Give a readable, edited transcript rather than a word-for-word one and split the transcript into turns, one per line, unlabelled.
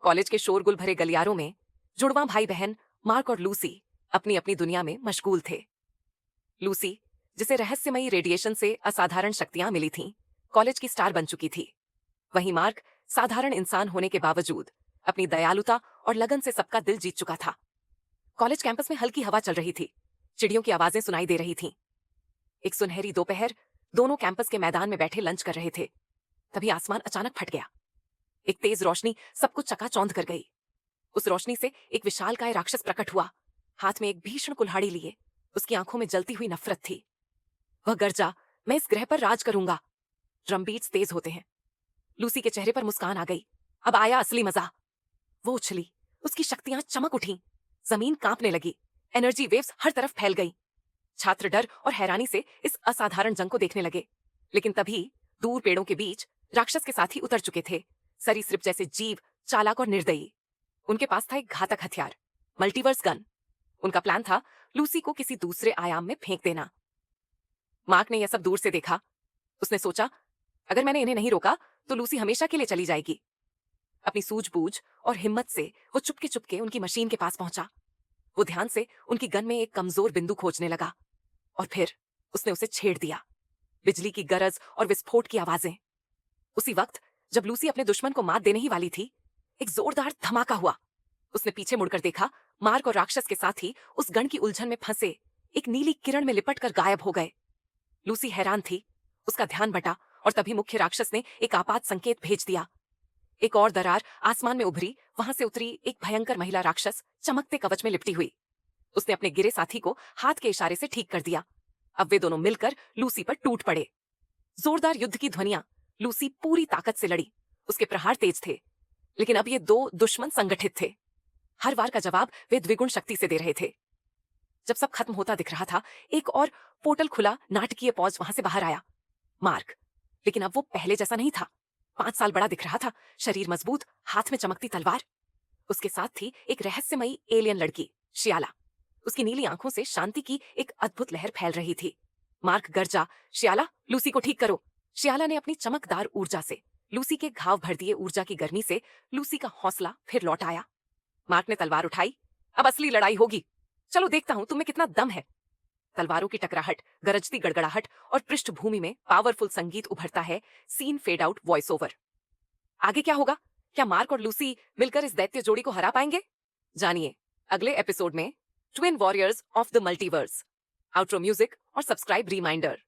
College के शोरगुल भरे गलियारों में जुड़वां भाई बहन मार्क और लूसी अपनी अपनी दुनिया में मशगूल थे। लूसी, जिसे रहस्यमयी रेडिएशन से असाधारण शक्तियां मिली थीं, कॉलेज की स्टार बन चुकी थी। वहीं मार्क साधारण इंसान होने के बावजूद अपनी दयालुता और लगन से सबका दिल जीत चुका था। कॉलेज कैंपस में हल्की हवा चल रही थी, चिड़ियों की आवाजें सुनाई दे रही थीं। एक सुनहरी दोपहर दोनों कैंपस के मैदान में बैठे लंच कर रहे थे। तभी आसमान अचानक फट गया। एक तेज रोशनी सबको चकाचौंध कर गई। उस रोशनी से एक विशालकाय राक्षस प्रकट हुआ, हाथ में एक भीषण कुल्हाड़ी लिए। उसकी आंखों में जलती हुई नफरत थी। वह गर्जा, मैं इस ग्रह पर राज करूंगा। ड्रम बीट्स तेज होते हैं। लूसी के चेहरे पर मुस्कान आ गई। अब आया असली मजा। वो उछली, उसकी शक्तियां चमक उठी। जमीन कांपने लगी, एनर्जी वेव्स हर तरफ फैल गई। छात्र डर और हैरानी से इस असाधारण जंग को देखने लगे। लेकिन तभी दूर पेड़ों के बीच राक्षस के साथी उतर चुके थे, सरीसृप जैसे जीव, चालाक और निर्दयी। उनके पास था एक घातक हथियार, मल्टीवर्स गन। उनका प्लान था लूसी को किसी दूसरे आयाम में फेंक देना। मार्क ने यह सब दूर से देखा। उसने सोचा, अगर मैंने इन्हें नहीं रोका तो लूसी हमेशा के लिए चली जाएगी। अपनी सूझबूझ और हिम्मत से वो चुपके चुपके उनकी मशीन के पास पहुंचा। वो ध्यान से उनकी गन में एक कमजोर बिंदु खोजने लगा और फिर उसने उसे छेड़ दिया। बिजली की गरज और विस्फोट की आवाजें। उसी वक्त जब लूसी अपने दुश्मन को मात देने ही वाली थी, एक जोरदार धमाका हुआ। उसने पीछे मुड़कर देखा, मार्क और राक्षस के साथी उस गण की उलझन में फंसे एक नीली किरण में लिपट कर गायब हो गए। लूसी हैरान थी, उसका ध्यान बटा और तभी मुख्य राक्षस ने एक आपात संकेत भेज दिया। एक और दरार आसमान में उभरी, वहां से उतरी एक भयंकर महिला राक्षस चमकते कवच में लिपटी हुई। उसने अपने गिरे साथी को हाथ के इशारे से ठीक कर दिया। अब वे दोनों मिलकर लूसी पर टूट पड़े। जोरदार युद्ध की ध्वनियां। लूसी पूरी ताकत से लड़ी। उसके प्रहार तेज थे, लेकिन अब ये दो दुश्मन संगठित थे। हर वार का जवाब वे द्विगुण शक्ति से दे रहे थे। जब सब खत्म होता दिख रहा था, एक और पोर्टल खुला। नाटकीय पॉज वहां से बाहर आया। मार्क, लेकिन अब वो पहले जैसा नहीं था। 5 साल बड़ा दिख रहा था, शरीर मजबूत, हाथ में चमकती तलवार। उसके साथ थी एक रहस्यमयी एलियन लड़की, शियाला। उसकी नीली आंखों से शांति की एक अद्भुत लहर फैल रही थी। मार्क गरजा, शियाला, लूसी को ठीक करो। शियाला ने अपनी चमकदार ऊर्जा से लूसी के घाव भर दिए। ऊर्जा की गर्मी से लूसी का हौसला फिर लौट आया। मार्क ने तलवार उठाई। अब असली लड़ाई होगी। चलो देखता हूं तुम्हें कितना दम है। तलवारों की टकराहट, गरजती गड़गड़ाहट और पृष्ठभूमि में पावरफुल संगीत उभरता है। Scene fade out, voice over. आगे क्या होगा? क्या मार्क और लूसी मिलकर इस दैत्य जोड़ी को हरा पाएंगे? जानिए अगले एपिसोड में twin warriors of the multiverse. Outro music और सब्सक्राइब रिमाइंडर।